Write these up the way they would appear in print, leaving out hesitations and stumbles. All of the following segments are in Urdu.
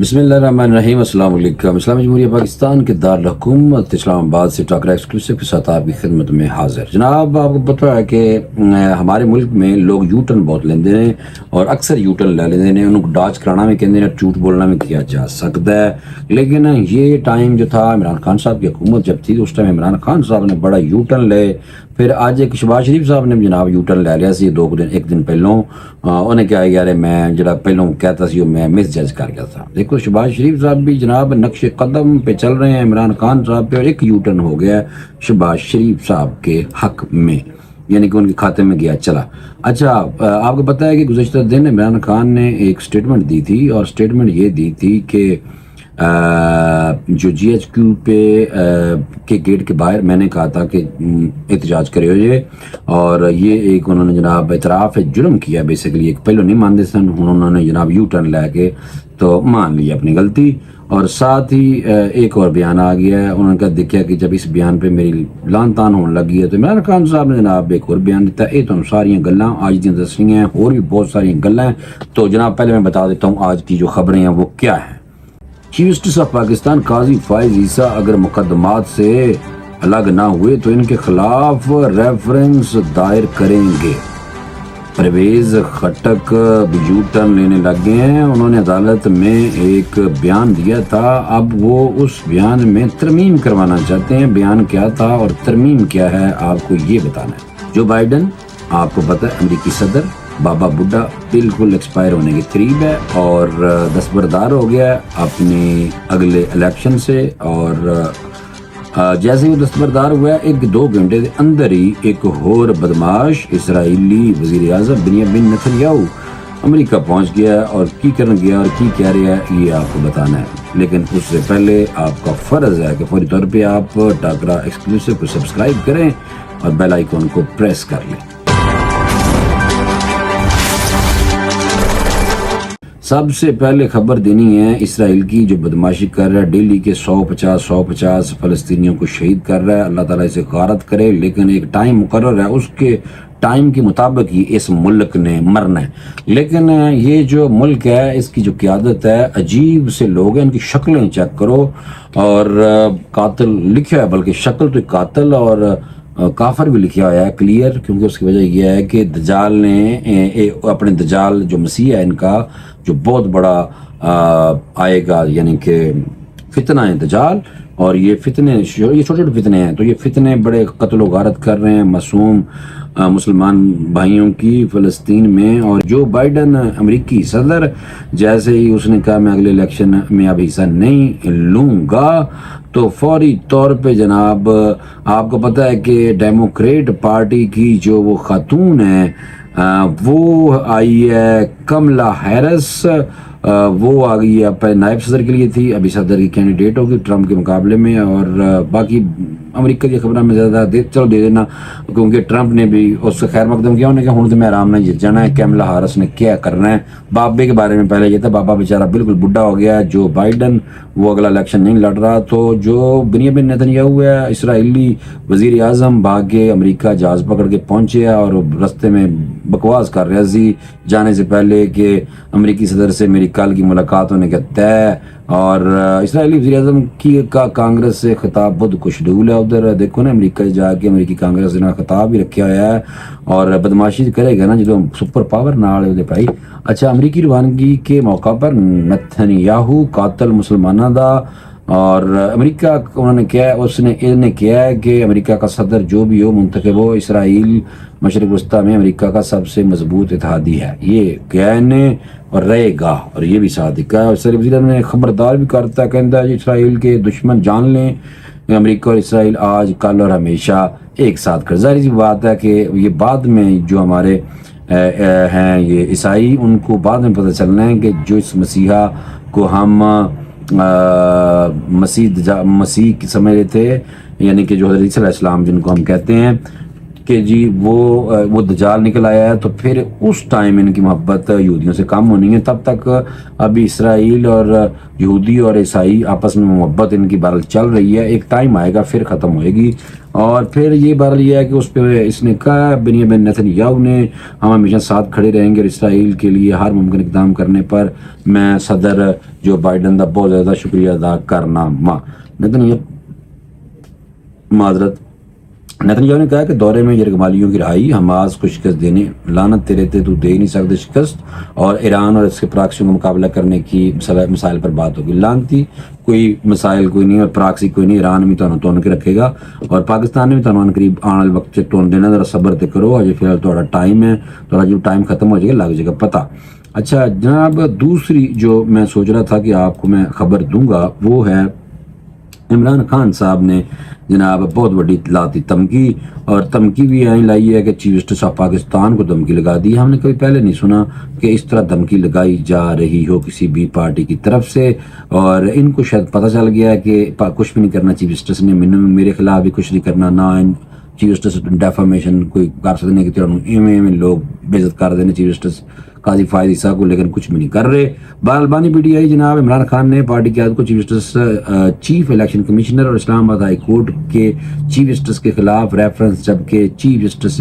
بسم اللہ الرحمن الرحیم۔ السلام علیکم۔ اسلامی جمہوریہ پاکستان کے دارالحکومت اسلام آباد سے ٹاکرا ایکسکلوسیو کے ساتھ آپ کی خدمت میں حاضر۔ جناب آپ کو پتہ ہے کہ ہمارے ملک میں لوگ یو ٹرن بہت لیندے ہیں اور اکثر یو ٹرن لے لیندے ہیں، انہوں کو ڈاج کرانا میں کہندے ہیں، جھوٹ بولنا میں کیا جا سکتا ہے۔ لیکن یہ ٹائم جو تھا عمران خان صاحب کی حکومت جب تھی اس ٹائم عمران خان صاحب نے بڑا یو ٹرن لے، پھر آج ایک شہباز شریف صاحب نے جناب یو ٹرن لے لیا سی ایک دن پہلوں۔ انہیں کیا یار میں جڑا پہلوں کہتا سی میں مس جج کر گیا تھا۔ دیکھو شہباز شریف صاحب بھی جناب نقش قدم پہ چل رہے ہیں عمران خان صاحب پہ، اور ایک یو ٹرن ہو گیا شہباز شریف صاحب کے حق میں، یعنی کہ ان کے کھاتے میں گیا چلا۔ اچھا آپ کو پتہ ہے کہ گزشتہ دن عمران خان نے ایک سٹیٹمنٹ دی تھی، اور سٹیٹمنٹ یہ دی تھی کہ جو جی ایچ کیو پہ کے گیٹ کے باہر میں نے کہا تھا کہ احتجاج کرے ہوئے، اور یہ ایک انہوں نے جناب اعتراف جرم کیا بیسیکلی، ایک پہلو نہیں مانتے سن، انہوں نے جناب یو ٹرن لے کے تو مان لی اپنی غلطی۔ اور ساتھ ہی ایک اور بیان آ گیا ہے، انہوں نے کہا دیکھا کہ جب اس بیان پہ میری لان تان ہونے لگی ہے تو عمران خان صاحب نے جناب ایک اور بیان دیتا ہے۔ یہ تو ساریاں گلاں آج دن دسنی ہیں، اور بھی بہت ساری گلاں ہیں، تو جناب پہلے میں بتا دیتا ہوں آج کی جو خبریں ہیں وہ کیا ہیں۔ چیف جسٹس آف پاکستان قاضی فائز عیسیٰ اگر مقدمات سے الگ نہ ہوئے تو ان کے خلاف ریفرنس دائر کریں گے۔ پرویز خٹک یو ٹرن لینے لگ گئے ہیں، انہوں نے عدالت میں ایک بیان دیا تھا، اب وہ اس بیان میں ترمیم کروانا چاہتے ہیں۔ بیان کیا تھا اور ترمیم کیا ہے آپ کو یہ بتانا ہے۔ جو بائیڈن آپ کو پتہ ہے امریکی صدر، بابا بڈھا بالکل ایکسپائر ہونے کے قریب ہے اور دستبردار ہو گیا ہے اپنی اگلے الیکشن سے، اور جیسے ہی وہ دستبردار ہوا ہے ایک دو گھنٹے کے اندر ہی ایک اور بدماش اسرائیلی وزیر اعظم بنیامین نیتن یاہو امریکہ پہنچ گیا ہے، اور کی کرن گیا اور کی کہہ رہا ہے یہ آپ کو بتانا ہے۔ لیکن اس سے پہلے آپ کا فرض ہے کہ فوری طور پہ آپ ٹاکرا ایکسکلوسیو کو سبسکرائب کریں اور بیل آئیکن کو پریس کر لیں۔ سب سے پہلے خبر دینی ہے اسرائیل کی جو بدماشی کر رہا ہے، ڈیلی کے 150 فلسطینیوں کو شہید کر رہا ہے، اللہ تعالیٰ اسے غارت کرے، لیکن ایک ٹائم مقرر ہے، اس کے ٹائم کے مطابق ہی اس ملک نے مرنا ہے۔ لیکن یہ جو ملک ہے اس کی جو قیادت ہے عجیب سے لوگ ہیں، ان کی شکلیں چیک کرو، اور قاتل لکھا ہے، بلکہ شکل تو قاتل اور کافر بھی لکھا ہوا ہے کلیئر، کیونکہ اس کی وجہ یہ ہے کہ دجال نے اپنے دجال جو مسیح ہے ان کا جو بہت بڑا آئے گا، یعنی کہ فتنہ ہے دجال، اور یہ فتنے یہ چھوٹے چھوٹے فتنے ہیں، تو یہ فتنے بڑے قتل و غارت کر رہے ہیں معصوم مسلمان بھائیوں کی فلسطین میں۔ اور جو بائیڈن امریکی صدر جیسے ہی اس نے کہا میں اگلے الیکشن میں اب حصہ نہیں لوں گا، تو فوری طور پہ جناب آپ کو پتہ ہے کہ ڈیموکریٹ پارٹی کی جو وہ خاتون ہے وہ آئی ہے کملا ہیرس، وہ آ گئی ہے پہلے نائب صدر کے لیے تھی، ابھی صدر کی کینڈیڈیٹ ہوگی ٹرمپ کے مقابلے میں۔ اور باقی امریکہ کی خبریں میں زیادہ دے دینا، کیونکہ ٹرمپ نے بھی اس سے خیر مقدم کیا، انہوں نے کہا ہوں تو میں آرام نہ جیت جانا ہے، کیملا ہارس نے کیا کرنا ہے۔ بابے کے بارے میں پہلے یہ تھا، بابا بیچارہ بالکل بڈھا ہو گیا ہے، جو بائیڈن وہ اگلا الیکشن نہیں لڑ رہا، تو جو بنیامین نیتن یاہو ہے اسرائیلی وزیر اعظم بھاگ کے امریکہ جہاز پکڑ کے پہنچے، اور رستے میں بکواس کر رہا سی جانے سے پہلے کہ امریکی صدر سے میری کل کی ملاقات ہونے کا طے۔ اور اسرائیلی وزیر اعظم کا کانگریس سے خطاب بہت کشدول ہے، ادھر دیکھو نا امریکہ جا کے امریکی کانگریس نے خطاب بھی رکھا ہوا ہے، اور بدماشی کرے گا نا جدو سپر پاور نال ہے بھائی۔ اچھا امریکی روانگی کے موقع پر نیتن یاہو قاتل مسلمانوں دا، اور امریکہ انہوں نے کیا ہے کیا ہے کہ امریکہ کا صدر جو بھی ہو منتخب ہو، اسرائیل مشرق وسطیٰ میں امریکہ کا سب سے مضبوط اتحادی ہے، یہ کیا ہے اور رہے گا، اور یہ بھی صادق ہے۔ اور اسرائیلی وزیر اعظم نے خبردار بھی کرتا ہے، کہتا ہے اسرائیل کے دشمن جان لیں امریکہ اور اسرائیل آج کل اور ہمیشہ ایک ساتھ کر۔ ظاہر سی بات ہے کہ یہ بعد میں جو ہمارے ہیں یہ عیسائی، ان کو بعد میں پتہ چلنا ہے کہ جو اس مسیحا کو ہم مسیح سمجھ رہے تھے، یعنی کہ جو حضرت عیسیٰ علیہ السلام جن کو ہم کہتے ہیں کہ جی وہ دجال نکل آیا ہے، تو پھر اس ٹائم ان کی محبت یہودیوں سے کم ہونی ہے. تب تک ابھی اسرائیل اور یہودی اور عیسائی آپس میں محبت ان کی بہرحال چل رہی ہے. ایک ٹائم آئے گا پھر ختم ہوئے گی. اور پھر یہ بہرحال یہ ہے کہ اس پہ اس نے کہا بنیامین نیتن یاہو نے، ہم ہمیشہ ساتھ کھڑے رہیں گے اور اسرائیل کے لیے ہر ممکن اقدام کرنے پر میں صدر جو بائیڈن کا بہت زیادہ شکریہ ادا کرنا. نیتن یاہو نے کہا کہ دورے میں یرغمالیوں کی رہائی، حماس کو شکست دینے، لعنت تیرے تے تو دے نہیں سکتے شکست، اور ایران اور اس کے پراکسیوں کا مقابلہ کرنے کی مسائل پر بات ہوگی. لعنتی کوئی مسائل کوئی نہیں اور پراکسی کوئی نہیں. ایران بھی تون کے رکھے گا اور پاکستان نے بھی تنوع قریب آنے والے وقت سے ٹون دینا. ذرا صبر تے کرو، اجے فی الحال تھوڑا ٹائم ہے، تھوڑا جو ٹائم ختم ہو جائے گا لگ جائے گا پتہ. اچھا جناب، دوسری جو میں سوچ رہا تھا کہ آپ کو میں خبر دوں گا وہ ہے عمران خان صاحب نے جناب بہت بڑی اطلاعاتی دھمکی، اور دھمکی بھی یہیں لائی ہے کہ چیف جسٹس آف پاکستان کو دھمکی لگا دی. ہم نے کبھی پہلے نہیں سنا کہ اس طرح دھمکی لگائی جا رہی ہو کسی بھی پارٹی کی طرف سے، اور ان کو شاید پتہ چل گیا ہے کہ کچھ بھی نہیں کرنا چیف جسٹس نے، میرے خلاف بھی کچھ نہیں کرنا، نہ چیف جسٹس ڈیفامیشن کوئی کر سکتے کہ ایویں لوگ بے عزت کر دینے چیف جسٹس قاضی فائز عیسیٰ کو، لیکن کچھ بھی نہیں کر رہے. بانی پی ٹی آئی جناب عمران خان نے پارٹی قیادت کو chief justice, chief election commissioner اور اسلام آباد ہائی کورٹ کے چیف جسٹس کے خلاف ریفرنس، جبکہ چیف جسٹس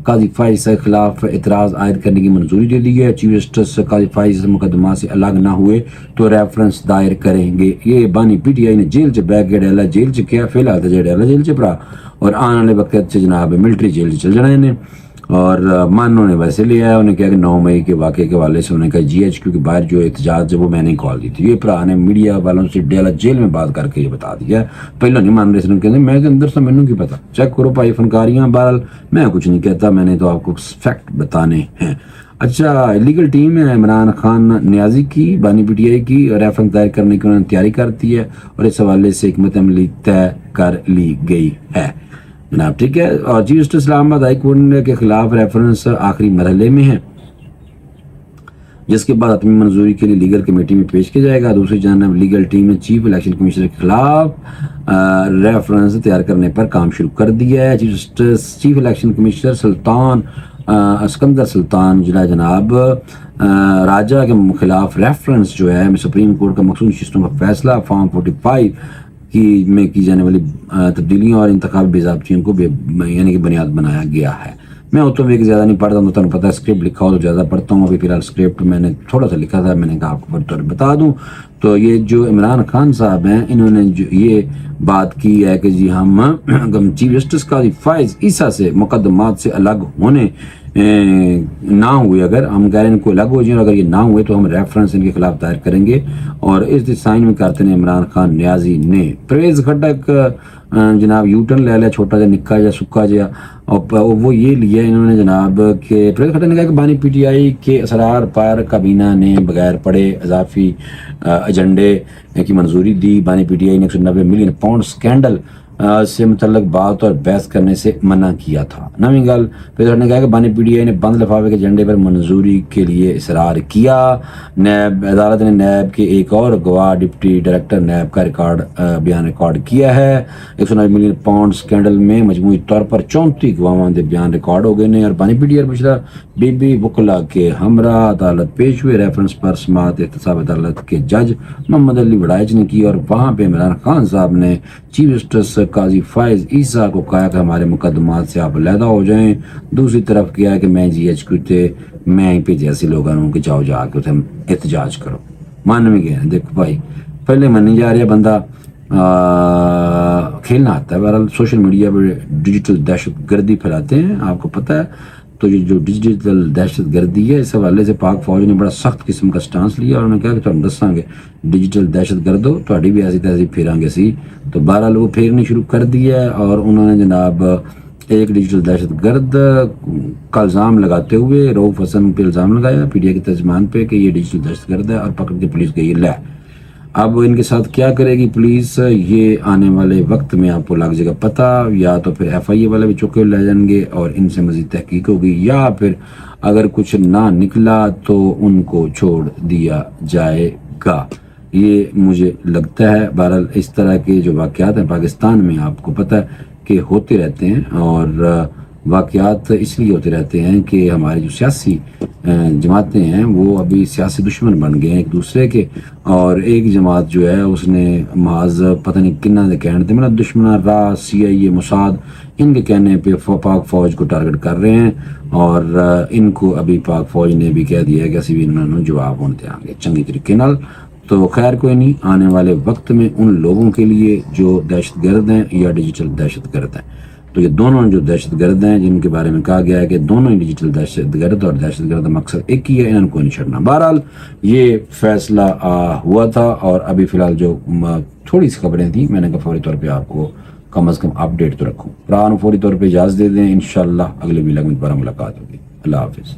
قاضی فائز عیسیٰ کے خلاف اعتراض عائد کرنے کی منظوری دے دی ہے. چیف جسٹس قاضی فائز عیسیٰ مقدمات سے الگ نہ ہوئے تو ریفرنس دائر کریں گے. یہ بانی پی ٹی آئی نے جیل چ بیٹھ کے ڈالا، جیل چ کیا فی الحال تو ڈالا جیل چ پڑا، اور آنے والے وقت جناب ملٹری جیل چل جانا انہیں. اور انہوں نے ویسے لیا ہے، انہوں نے کہا کہ 9 مئی کے واقعے کے حوالے سے انہوں نے کہا جی ایچ کیو کے باہر جو احتجاج ہے وہ میں نے کال دی تھی. یہ پرا نے میڈیا والوں سے ڈیلا جیل میں بات کر کے یہ بتا دیا. پہلے نہیں مان رہے تھے، کہتے میں اندر سے مینوں کی پتا، چیک کرو بھائی فنکاریاں. بہرحال میں کچھ نہیں کہتا، میں نے تو آپ کو فیکٹ بتانے ہیں. اچھا، لیگل ٹیم ہے عمران خان نیازی کی بانی پی ٹی آئی کی ریفرنس دائر کرنے کی انہوں نے تیاری کرتی ہے، اور اس حوالے سے حکمت عملی طے کر لی گئی ہے جناب. ٹھیک ہے. اور چیف جسٹس اسلام آباد ہائی کورٹ کے خلاف ریفرنس آخری مرحلے میں ہے، جس کے بعد حتمی منظوری کے لیے لیگل کمیٹی میں پیش کیا جائے گا. دوسری جانب لیگل ٹیم نے چیف الیکشن کمشنر کے خلاف ریفرنس تیار کرنے پر کام شروع کر دیا ہے. چیف الیکشن کمشنر سلطان اسکندر سلطان جناب راجہ کے خلاف ریفرنس جو ہے سپریم کورٹ کا مخصوص نشستوں کا فیصلہ فارم 45 میں کی جانے والی تبدیلیوں اور انتخابی باضابطیوں کو یعنی کہ بنیاد بنایا گیا ہے. میں تو ایک زیادہ نہیں پڑھتا ہوں، تمہیں پتہ ہے اسکرپٹ لکھا ہو تو زیادہ پڑھتا ہوں. ابھی فی الحال اسکرپٹ میں نے تھوڑا سا لکھا تھا، میں نے کہا آپ کو بتا دوں. تو یہ جو عمران خان صاحب ہیں انہوں نے جو یہ بات کی ہے کہ جی ہم چیف جسٹس قاضی فائز عیسیٰ سے مقدمات سے الگ ہونے نہ ہوئے، اگر ہم کہہ رہے ہیں ان کو الگ ہو جائیں اور اگر یہ نہ ہوئے تو ہم ریفرنس ان کے خلاف دائر کریں گے. اور اس سائن میں کرتے ہیں عمران خان نیازی نے. پرویز خٹک جناب یوٹرن لے لیا، چھوٹا جا نکا جا سکا جا، اور وہ یہ لیا انہوں نے جناب کہ پرویز خٹک نے کہا کہ بانی پی ٹی آئی کے اسرار پر کابینہ نے بغیر پڑے اضافی ایجنڈے کی منظوری دی. بانی پی ٹی آئی نے 190 ملین پاؤنڈ سکینڈل سے متعلق بات اور بحث کرنے سے منع کیا تھا. نویں گل پھر نے کہا کہ بانی پی ٹی آئی نے بند لفافے کے ایجنڈے پر منظوری کے لیے اصرار کیا. نیب عدالت نے نیب کے ایک اور گواہ ڈپٹی ڈائریکٹر نیب کا بیان ریکارڈ کیا ہے. 190 ملین پاؤنڈ سکینڈل میں مجموعی طور پر 34 گواہوں کے بیان ریکارڈ ہو گئے ہیں، اور بانی پی ٹی آئی پچھلا بی بی وکلا کے ہمراہ عدالت پیش ہوئے. ریفرنس پر سماعت احتساب عدالت کے جج محمد علی وڑائچ نے کی، اور وہاں پہ عمران خان صاحب نے چیف جسٹس قاضی فائز عیسیٰ کو کہا کہ ہمارے مقدمات سے آپ علیحدہ ہو جائیں. دوسری طرف کیا ہے کہ میں جی ایچ کیو تھے، میں ہی پہ جیسے لوگوں کے جاؤ جا کے اتنے احتجاج کرو. مان میں گئے ہیں. دیکھو بھائی پہلے منی جا رہا بندہ کھیلنا آتا ہے. بہرحال سوشل میڈیا پہ ڈیجیٹل دہشت گردی پھیلاتے ہیں، آپ کو پتہ ہے. تو یہ جو ڈیجیٹل دہشت گردی ہے اس حوالے سے پاک فوج نے بڑا سخت قسم کا سٹانس لیا، اور انہوں نے کہا کہ تم دساں گے ڈیجیٹل دہشت گردو تہاڈی بھی ایسی تیسی پھیران گے سی. تو بہرحال وہ پھیرنی شروع کر دی ہے، اور انہوں نے جناب ایک ڈیجیٹل دہشت گرد کا الزام لگاتے ہوئے رؤوف حسن پہ الزام لگایا پی ٹی آئی کے ترجمان پہ کہ یہ ڈیجیٹل دہشت گرد ہے، اور پکڑ کے پولیس گئی لے. اب ان کے ساتھ کیا کرے گی پولیس یہ آنے والے وقت میں آپ کو لگ جائے گا پتہ. یا تو پھر ایف آئی اے والے بھی چکے لے جائیں گے اور ان سے مزید تحقیق ہوگی، یا پھر اگر کچھ نہ نکلا تو ان کو چھوڑ دیا جائے گا، یہ مجھے لگتا ہے. بہرحال اس طرح کے جو واقعات ہیں پاکستان میں آپ کو پتہ ہے کہ ہوتے رہتے ہیں، اور واقعات اس لیے ہوتے رہتے ہیں کہ ہمارے جو سیاسی جماعتیں ہیں وہ ابھی سیاسی دشمن بن گئے ہیں ایک دوسرے کے، اور ایک جماعت جو ہے اس نے محض پتہ نہیں کنہ دے کہنے تے مطلب دشمنہ راہ CIA موساد ان کے کہنے پہ پاک فوج کو ٹارگٹ کر رہے ہیں، اور ان کو ابھی پاک فوج نے بھی کہہ دیا ہے کہ اسی بھی انہوں نے جواب ہونے دیں گے چنگی طریقے نال۔ تو خیر کوئی نہیں، آنے والے وقت میں ان لوگوں کے لیے جو دہشت گرد ہیں یا ڈیجیٹل دہشت گرد ہیں، تو یہ دونوں جو دہشت گرد ہیں جن کے بارے میں کہا گیا ہے کہ دونوں ہی ڈیجیٹل دہشت گرد اور دہشت گرد مقصد ایک ہی ہے، انہوں کو نہیں چھڑنا۔ بہرحال یہ فیصلہ ہوا تھا، اور ابھی فی الحال جو تھوڑی سی خبریں تھیں میں نے کہا فوری طور پہ آپ کو کم از کم اپڈیٹ تو رکھوں۔ فوری طور پہ اجازت دے دیں، انشاءاللہ اگلے ویلاگ میں دوبارہ ملاقات ہوگی۔ اللہ حافظ۔